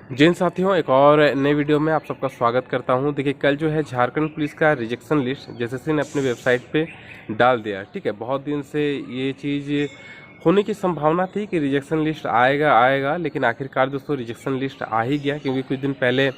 जिन साथियों एक और नए वीडियो में आप सबका स्वागत करता हूं। देखिए कल जो है झारखंड पुलिस का रिजेक्शन लिस्ट जेएसएससी ने अपने वेबसाइट पे डाल दिया। ठीक है, बहुत दिन से ये चीज़ होने की संभावना थी कि रिजेक्शन लिस्ट आएगा आएगा, लेकिन आखिरकार दोस्तों रिजेक्शन लिस्ट आ ही गया। क्योंकि कुछ दिन पहले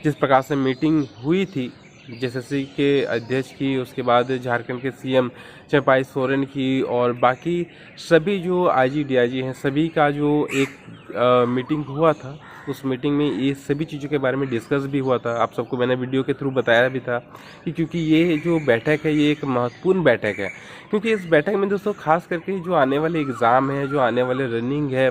जिस प्रकार से मीटिंग हुई थी जेएसएससी के अध्यक्ष की, उसके बाद झारखंड के सीएम चंपाई सोरेन की और बाकी सभी जो आईजी डीआईजी हैं सभी का जो एक मीटिंग हुआ था, उस मीटिंग में ये सभी चीज़ों के बारे में डिस्कस भी हुआ था। आप सबको मैंने वीडियो के थ्रू बताया भी था कि क्योंकि ये जो बैठक है ये एक महत्वपूर्ण बैठक है। क्योंकि इस बैठक में दोस्तों खास करके जो आने वाले एग्ज़ाम है, जो आने वाले रनिंग है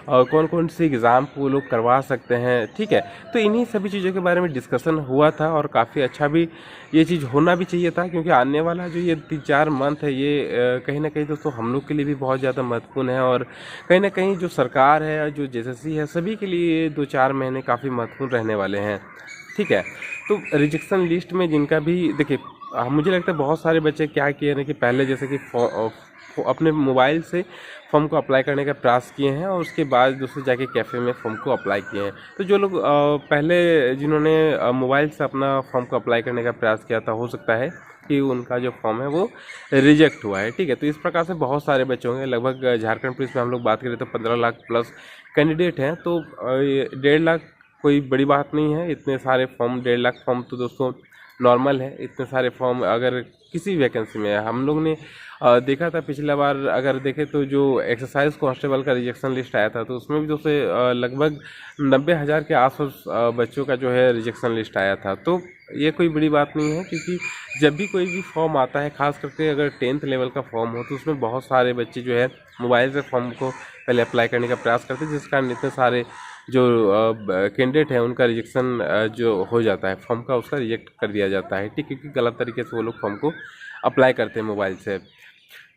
और कौन कौन से एग्ज़ाम को वो लोग करवा सकते हैं, ठीक है, तो इन्हीं सभी चीज़ों के बारे में डिस्कशन हुआ था और काफ़ी अच्छा भी ये चीज़ होना भी चाहिए था। क्योंकि आने वाला जो ये 3-4 मंथ है ये कहीं ना कहीं दोस्तों हम लोग के लिए भी बहुत ज़्यादा महत्वपूर्ण है और कहीं ना कहीं जो सरकार है, जो जेएसएससी है, सभी के लिए ये 2-4 महीने काफ़ी महत्वपूर्ण रहने वाले हैं। ठीक है, तो रिजेक्शन लिस्ट में जिनका भी देखिए मुझे लगता है बहुत सारे बच्चे क्या किए हैं कि पहले जैसे कि अपने मोबाइल से फॉर्म को अप्लाई करने का प्रयास किए हैं और उसके बाद दोस्तों जाके कैफ़े में फॉर्म को अप्लाई किए हैं। तो जो लोग पहले जिन्होंने मोबाइल से अपना फॉर्म को अप्लाई करने का प्रयास किया था, हो सकता है कि उनका जो फॉर्म है वो रिजेक्ट हुआ है। ठीक है, तो इस प्रकार से बहुत सारे बच्चे होंगे। लगभग झारखंड पुलिस में हम लोग बात करें तो 15 लाख प्लस कैंडिडेट हैं। तो 1.5 लाख कोई बड़ी बात नहीं है। इतने सारे फॉर्म, 1.5 लाख फॉर्म तो दोस्तों नॉर्मल है। इतने सारे फॉर्म अगर किसी वैकेंसी में है, हम लोग ने देखा था पिछला बार अगर देखें तो जो एक्सरसाइज कांस्टेबल का रिजेक्शन लिस्ट आया था तो उसमें भी दोस्तों लगभग 90,000 के आसपास बच्चों का जो है रिजेक्शन लिस्ट आया था। तो ये कोई बड़ी बात नहीं है, क्योंकि जब भी कोई भी फॉर्म आता है, खास करके अगर 10th लेवल का फॉर्म हो, तो उसमें बहुत सारे बच्चे जो है मोबाइल से फॉर्म को पहले अप्लाई करने का प्रयास करते हैं, जिस कारण इतने सारे जो कैंडिडेट हैं उनका रिजेक्शन जो हो जाता है, फॉर्म का उसका रिजेक्ट कर दिया जाता है। ठीक, क्योंकि गलत तरीके से वो लोग फॉर्म को अप्लाई करते हैं मोबाइल से।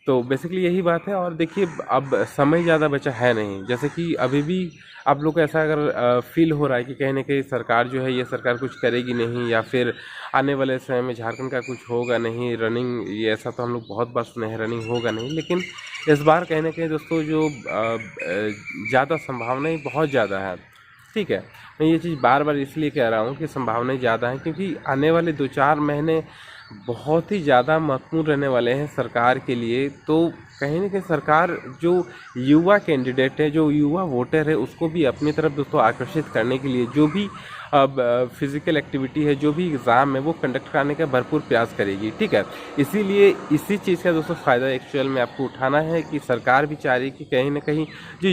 तो बेसिकली यही बात है। और देखिए अब समय ज़्यादा बचा है नहीं। जैसे कि अभी भी आप लोग को ऐसा अगर फील हो रहा है कि कहीं ना कहीं सरकार जो है ये सरकार कुछ करेगी नहीं, या फिर आने वाले समय में झारखंड का कुछ होगा नहीं, रनिंग, ये ऐसा तो हम लोग बहुत बार सुने हैं रनिंग होगा नहीं, लेकिन इस बार कहीं ना कहीं दोस्तों जो ज़्यादा संभावनाएं बहुत ज़्यादा है। ठीक है, मैं ये चीज़ बार बार इसलिए कह रहा हूँ कि संभावनाएं ज़्यादा हैं, क्योंकि आने वाले 2-4 महीने बहुत ही ज़्यादा महत्वपूर्ण रहने वाले हैं सरकार के लिए। तो कहीं ना कहीं सरकार जो युवा कैंडिडेट है, जो युवा वोटर है, उसको भी अपनी तरफ दोस्तों आकर्षित करने के लिए जो भी अब फिज़िकल एक्टिविटी है, जो भी एग्ज़ाम है, वो कंडक्ट कराने का भरपूर प्रयास करेगी। ठीक है, इसीलिए इसी चीज़ का दोस्तों फ़ायदा एक्चुअल में आपको उठाना है कि सरकार भी चाह रही है कि कहीं ना कहीं जो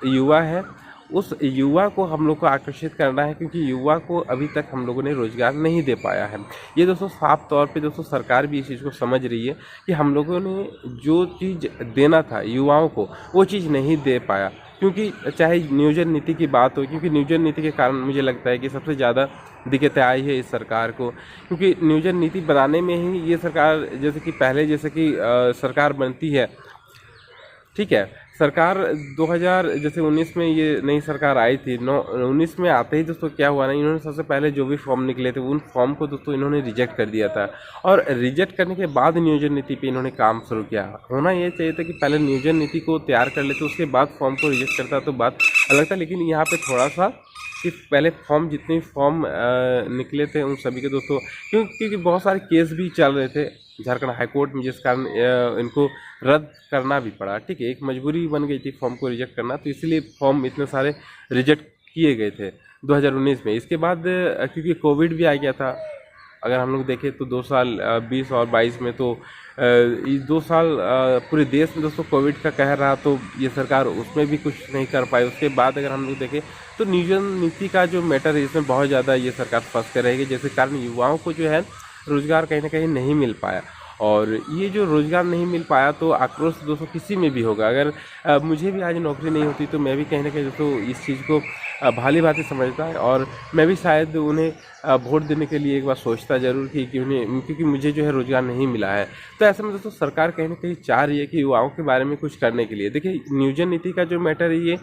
युवा है, उस युवा को हम लोग को आकर्षित करना है, क्योंकि युवा को अभी तक हम लोगों ने रोज़गार नहीं दे पाया है। ये दोस्तों साफ तौर पे दोस्तों सरकार भी इस चीज़ को समझ रही है कि हम लोगों ने जो चीज़ देना था युवाओं को वो चीज़ नहीं दे पाया। क्योंकि चाहे नियोजन नीति की बात हो, क्योंकि नियोजन नीति के कारण मुझे लगता है कि सबसे ज़्यादा दिक्कतें आई है इस सरकार को। क्योंकि नियोजन नीति बनाने में ही ये सरकार, जैसे कि पहले जैसे कि सरकार बनती है, ठीक है, सरकार 2000 जैसे 19 में ये नई सरकार आई थी, 19 में आते ही दोस्तों क्या हुआ ना, इन्होंने सबसे पहले जो भी फॉर्म निकले थे उन फॉर्म को दोस्तों इन्होंने रिजेक्ट कर दिया था। और रिजेक्ट करने के बाद नियोजन नीति पे इन्होंने काम शुरू किया। होना ये चाहिए था कि पहले नियोजन नीति को तैयार कर लेते, उसके बाद फॉर्म को रिजेक्ट करता तो बात अलग था। लेकिन यहाँ पर थोड़ा सा कि पहले फॉर्म, जितने फॉर्म निकले थे उन सभी के दोस्तों, क्योंकि बहुत सारे केस भी चल रहे थे झारखंड हाईकोर्ट में, जिस कारण इनको रद्द करना भी पड़ा। ठीक है, एक मजबूरी बन गई थी फॉर्म को रिजेक्ट करना, तो इसलिए फॉर्म इतने सारे रिजेक्ट किए गए थे 2019 में। इसके बाद क्योंकि कोविड भी आ गया था, अगर हम लोग देखें तो 2 साल 20 और 22 में, तो ये 2 साल पूरे देश में दोस्तों कोविड का कहर रहा, तो ये सरकार उसमें भी कुछ नहीं कर पाई। उसके बाद अगर हम लोग देखें तो नियोजन नीति का जो मैटर है इसमें बहुत ज़्यादा ये सरकार फंस कर रहेगी, जिसके कारण युवाओं को जो है रोज़गार कहीं ना कहीं नहीं मिल पाया। और ये जो रोज़गार नहीं मिल पाया तो आक्रोश दोस्तों किसी में भी होगा। अगर मुझे भी आज नौकरी नहीं होती तो मैं भी कहीं ना कहीं दोस्तों इस चीज़ को भली भांति समझता है, और मैं भी शायद उन्हें वोट देने के लिए एक बार सोचता ज़रूर कि क्योंकि मुझे जो है रोज़गार नहीं मिला है। तो ऐसे में दोस्तों सरकार कहीं ना कहीं चाह रही है कि युवाओं के बारे में कुछ करने के लिए। देखिए नियोजन नीति का जो मैटर है ये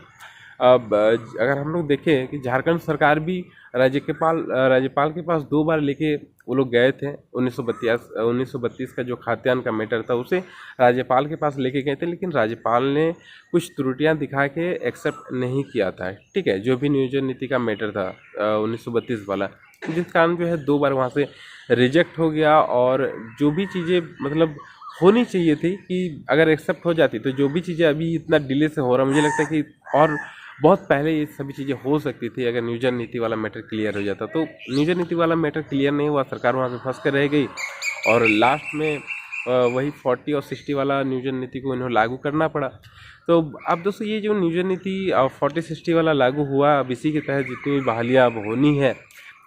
अब अगर हम लोग देखें कि झारखंड सरकार भी राज्यपाल के पास 2 बार लेके वो लोग गए थे। 1932 का जो खाद्यान्न का मैटर था उसे राज्यपाल के पास लेके गए थे, लेकिन राज्यपाल ने कुछ त्रुटियां दिखा के एक्सेप्ट नहीं किया था, ठीक है, जो भी नियोजन नीति का मैटर था 1932 वाला, जिस कारण जो है 2 बार वहाँ से रिजेक्ट हो गया। और जो भी चीज़ें मतलब होनी चाहिए थी कि अगर एक्सेप्ट हो जाती तो जो भी चीज़ें अभी इतना डिले से हो रहा, मुझे लगता है कि और बहुत पहले ये सभी चीज़ें हो सकती थी अगर नियोजन नीति वाला मैटर क्लियर हो जाता। तो नियोजन नीति वाला मैटर क्लियर नहीं हुआ, सरकार वहाँ पे फंस कर रह गई और लास्ट में वही 40 और 60 वाला नियोजन नीति को इन्हें लागू करना पड़ा। तो अब दोस्तों ये जो नियोजन नीति 40-60 वाला लागू हुआ, अब इसी के तहत जितनी भी बहालियाँ अब होनी है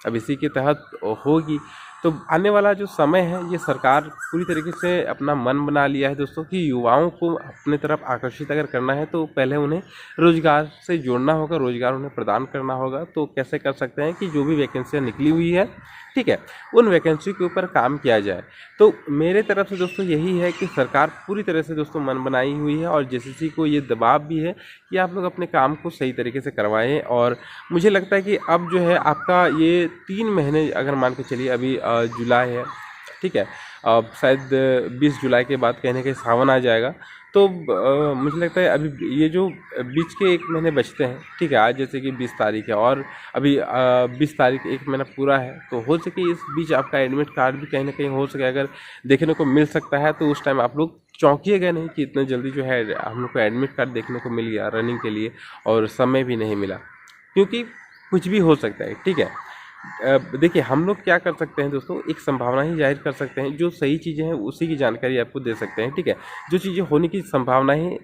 अब इसी के तहत होगी। तो आने वाला जो समय है ये सरकार पूरी तरीके से अपना मन बना लिया है दोस्तों कि युवाओं को अपने तरफ आकर्षित अगर करना है तो पहले उन्हें रोजगार से जोड़ना होगा, रोजगार उन्हें प्रदान करना होगा। तो कैसे कर सकते हैं कि जो भी वैकेंसियाँ निकली हुई है, ठीक है, उन वैकेंसी के ऊपर काम किया जाए। तो मेरे तरफ से दोस्तों यही है कि सरकार पूरी तरह से दोस्तों मन बनाई हुई है और जेसीसी को ये दबाव भी है कि आप लोग अपने काम को सही तरीके से करवाएं। और मुझे लगता है कि अब जो है आपका ये 3 महीने अगर मान के चलिए, अभी जुलाई है, ठीक है, अब शायद 20 जुलाई के बाद कहीं ना कहीं सावन आ जाएगा। तो मुझे लगता है अभी ये जो बीच के 1 महीने बचते हैं, ठीक है, आज जैसे कि 20 तारीख है और अभी 20 तारीख 1 महीना पूरा है, तो हो सके इस बीच आपका एडमिट कार्ड भी कहीं ना कहीं हो सके अगर देखने को मिल सकता है तो उस टाइम आप लोग चौंकिएगा नहीं कि इतने जल्दी जो है हम लोग को एडमिट कार्ड देखने को मिल गया रनिंग के लिए और समय भी नहीं मिला, क्योंकि कुछ भी हो सकता है, ठीक है। देखिए हम लोग क्या कर सकते हैं दोस्तों, एक संभावना ही जाहिर कर सकते हैं, जो सही चीज़ें हैं उसी की जानकारी आपको दे सकते हैं, ठीक है। जो चीज़ें होने की संभावनाएं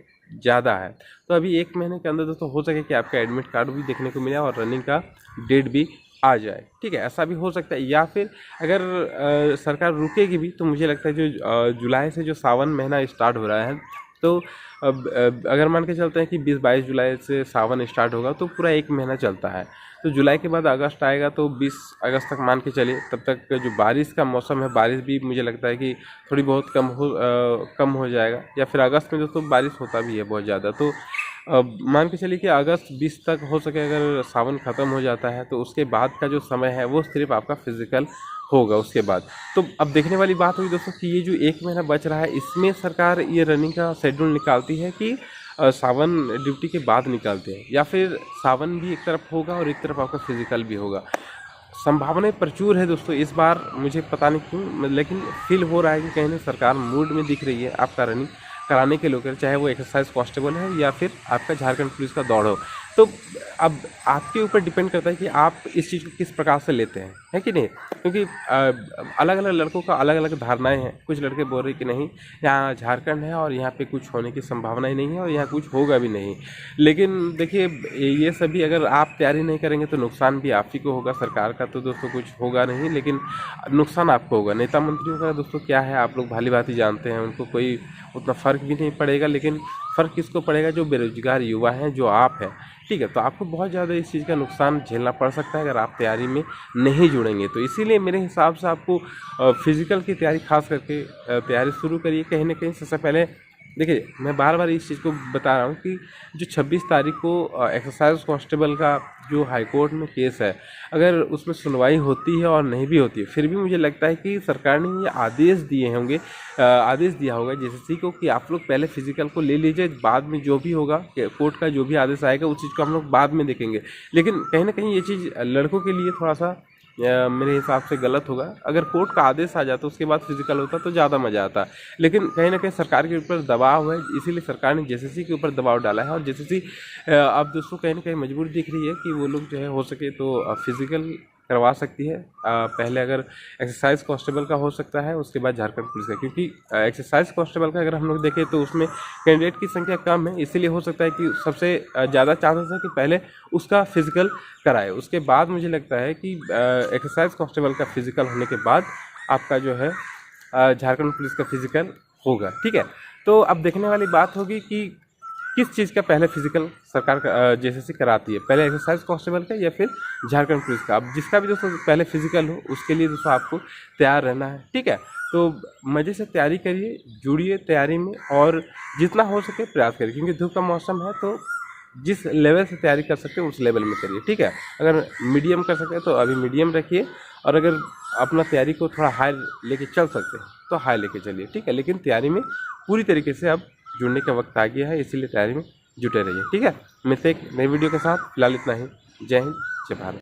ज़्यादा है तो अभी 1 महीने के अंदर दोस्तों हो सके कि आपका एडमिट कार्ड भी देखने को मिले और रनिंग का डेट भी आ जाए, ठीक है, ऐसा भी हो सकता है। या फिर अगर सरकार रुकेगी भी तो मुझे लगता है जो जुलाई से जो सावन महीना स्टार्ट हो रहा है, तो अगर मान के चलते हैं कि 20-22 जुलाई से सावन स्टार्ट होगा तो पूरा 1 महीना चलता है। तो जुलाई के बाद अगस्त आएगा तो 20 अगस्त तक मान के चलिए, तब तक जो बारिश का मौसम है बारिश भी मुझे लगता है कि थोड़ी बहुत कम हो जाएगा। या फिर अगस्त में दोस्तों बारिश होता भी है बहुत ज़्यादा, तो मान के चलिए कि अगस्त 20 तक हो सके अगर सावन ख़त्म हो जाता है तो उसके बाद का जो समय है वो सिर्फ आपका फिजिकल होगा उसके बाद। तो अब देखने वाली बात हुई दोस्तों कि ये जो 1 महीना बच रहा है इसमें सरकार ये रनिंग का शेड्यूल निकालती है कि सावन ड्यूटी के बाद निकालते हैं, या फिर सावन भी एक तरफ होगा और एक तरफ आपका फिजिकल भी होगा। संभावनाएं प्रचुर है दोस्तों इस बार, मुझे पता नहीं क्यों लेकिन फील हो रहा है कि कहीं ना सरकार मूड में दिख रही है आपका रनिंग कराने के लोग, चाहे वो एक्सरसाइज कांस्टेबल है या फिर आपका झारखंड पुलिस का दौड़ हो। तो अब आपके ऊपर डिपेंड करता है कि आप इस चीज़ को किस प्रकार से लेते हैं, है कि नहीं, क्योंकि अलग अलग लड़कों का अलग अलग धारणाएं हैं। कुछ लड़के बोल रहे कि नहीं यहाँ झारखंड है और यहाँ पे कुछ होने की संभावना ही नहीं है और यहाँ कुछ होगा भी नहीं। लेकिन देखिए ये सभी अगर आप तैयारी नहीं करेंगे तो नुकसान भी आप ही को होगा, सरकार का तो दोस्तों कुछ होगा नहीं लेकिन नुकसान आपको होगा। नेता मंत्रियों का दोस्तों क्या है आप लोग भली भांति जानते हैं, उनको कोई उतना फ़र्क भी नहीं पड़ेगा, लेकिन फ़र्क किसको पड़ेगा, जो बेरोजगार युवा हैं, जो आप हैं, ठीक है। तो आपको बहुत ज़्यादा इस चीज़ का नुकसान झेलना पड़ सकता है अगर आप तैयारी में नहीं जुड़ेंगे। तो इसीलिए मेरे हिसाब से आपको फिज़िकल की तैयारी खास करके तैयारी शुरू करिए। कहीं ना कहीं सबसे पहले देखिए मैं बार बार इस चीज़ को बता रहा हूँ कि जो 26 तारीख को एक्सरसाइज कांस्टेबल का जो हाई कोर्ट में केस है, अगर उसमें सुनवाई होती है और नहीं भी होती है, फिर भी मुझे लगता है कि सरकार ने ये आदेश दिए होंगे, आदेश दिया होगा जेसीसी को कि आप लोग पहले फिजिकल को ले लीजिए, बाद में जो भी होगा कोर्ट का जो भी आदेश आएगा उस चीज़ को हम लोग बाद में देखेंगे। लेकिन कहीं ना कहीं ये चीज़ लड़कों के लिए थोड़ा सा मेरे हिसाब से गलत होगा। अगर कोर्ट का आदेश आ जाता उसके बाद फिजिकल होता तो ज़्यादा मज़ा आता, लेकिन कहीं ना कहीं सरकार के ऊपर दबाव है, इसीलिए सरकार ने जेसीसी के ऊपर दबाव डाला है। और जेसीसी अब दोस्तों कहीं ना कहीं मजबूर दिख रही है कि वो लोग जो है हो सके तो फिजिकल करवा सकती है। पहले अगर एक्सरसाइज कांस्टेबल का हो सकता है उसके बाद झारखंड पुलिस का, क्योंकि एक्सरसाइज कांस्टेबल का अगर हम लोग देखें तो उसमें कैंडिडेट की संख्या कम है, इसीलिए हो सकता है कि सबसे ज़्यादा चांसेस है कि पहले उसका फिजिकल कराए, उसके बाद मुझे लगता है कि एक्सरसाइज कांस्टेबल का फिजिकल होने के बाद आपका जो है झारखंड पुलिस का फिजिकल होगा, ठीक है। तो अब देखने वाली बात होगी कि किस चीज़ का पहले फिजिकल सरकार का जेसीसी कराती है, पहले एक्सरसाइज कांस्टेबल का या फिर झारखंड पुलिस का। अब जिसका भी दोस्तों पहले फिजिकल हो उसके लिए दोस्तों आपको तैयार रहना है, ठीक है। तो मज़े से तैयारी करिए, जुड़िए तैयारी में और जितना हो सके प्रयास करिए, क्योंकि धूप का मौसम है तो जिस लेवल से तैयारी कर सकते हैं उस लेवल में करिए, ठीक है। अगर मीडियम कर सकते हैं तो अभी मीडियम रखिए, और अगर अपना तैयारी को थोड़ा हाई लेके चल सकते हैं तो हाई लेके चलिए, ठीक है। लेकिन तैयारी में पूरी तरीके से अब जुड़ने का वक्त आ गया है, इसीलिए तैयारी में जुटे रहिए, ठीक है। मिलते एक नई वीडियो के साथ, फिलहाल इतना ही। जय हिंद, जय भारत।